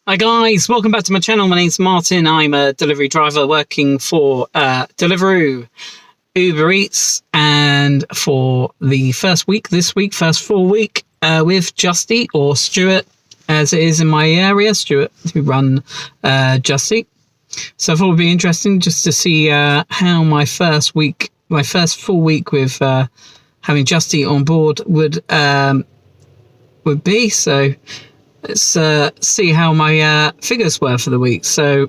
Hi guys, welcome back to my channel. My name's Martin. I'm a delivery driver working for Deliveroo, Uber Eats, and for the first full week with Just Eat, or Stuart as it is in my area, Stuart, who run Just Eat. So I thought it would be interesting just to see how my first full week with having Just Eat on board would be. So let's see how my figures were for the week. So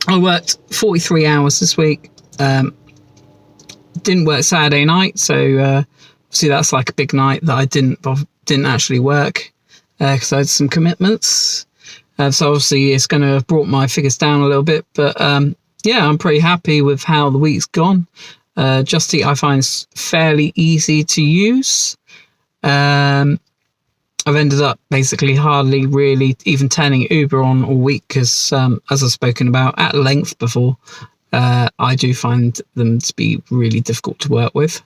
I worked 43 hours this week. Didn't work Saturday night, so see, that's like a big night that I didn't actually work because I had some commitments. So obviously it's going to have brought my figures down a little bit, but yeah, I'm pretty happy with how the week's gone. Just Eat I find is fairly easy to use. I've ended up basically hardly really even turning Uber on all week because, as I've spoken about at length before, I do find them to be really difficult to work with,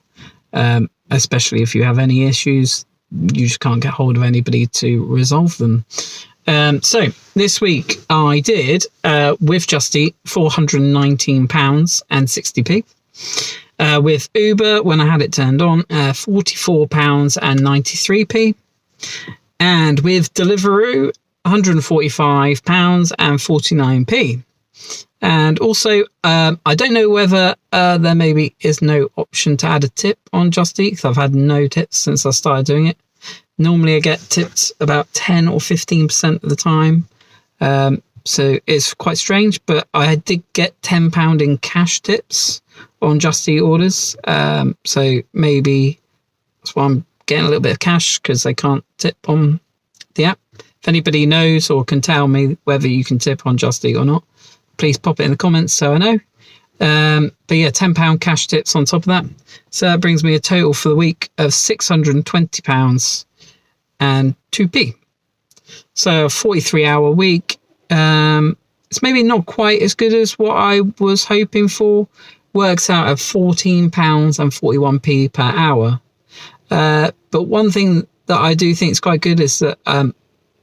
especially if you have any issues. You just can't get hold of anybody to resolve them. So this week I did, with Just Eat, £419.60. With Uber, when I had it turned on, £44.93. And with Deliveroo, £145.49. And also, I don't know whether there maybe is no option to add a tip on Just Eat, because I've had no tips since I started doing it. Normally I get tipped about 10 or 15% of the time. So it's quite strange, but I did get £10 in cash tips on Just Eat orders. So maybe that's why I'm getting a little bit of cash, because they can't tip on the app. If anybody knows or can tell me whether you can tip on Just Eat or not, please pop it in the comments so I know. But yeah, £10 cash tips on top of that. So that brings me a total for the week of £620.02. So a 43-hour week. It's maybe not quite as good as what I was hoping for. Works out at £14.41 per hour. But one thing that I do think is quite good is that I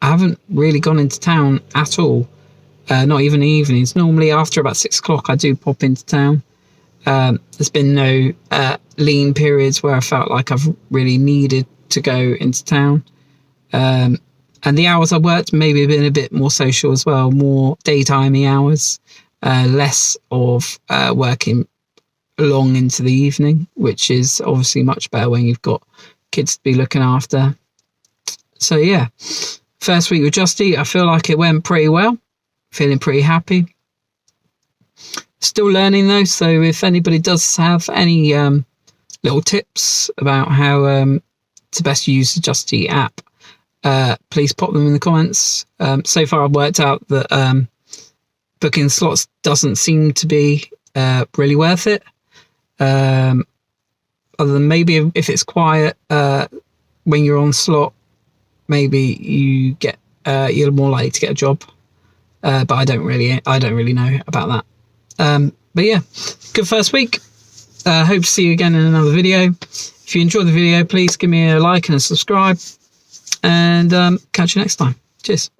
haven't really gone into town at all. Not even in the evenings. Normally after about 6 o'clock I do pop into town. There's been no lean periods where I felt like I've really needed to go into town. And the hours I worked maybe have been a bit more social as well, more daytimey hours, less of working long into the evening, which is obviously much better when you've got kids to be looking after. So yeah, first week with Just Eat, I feel like it went pretty well. Feeling pretty happy. Still learning though, so if anybody does have any little tips about how to best use the Just Eat app, please pop them in the comments. So far I've worked out that booking slots doesn't seem to be really worth it. Other than maybe if it's quiet when you're on slot, maybe you get you're more likely to get a job. But I don't really know about that. But yeah, good first week. Hope to see you again in another video. If you enjoyed the video, please give me a like and a subscribe, and catch you next time. Cheers.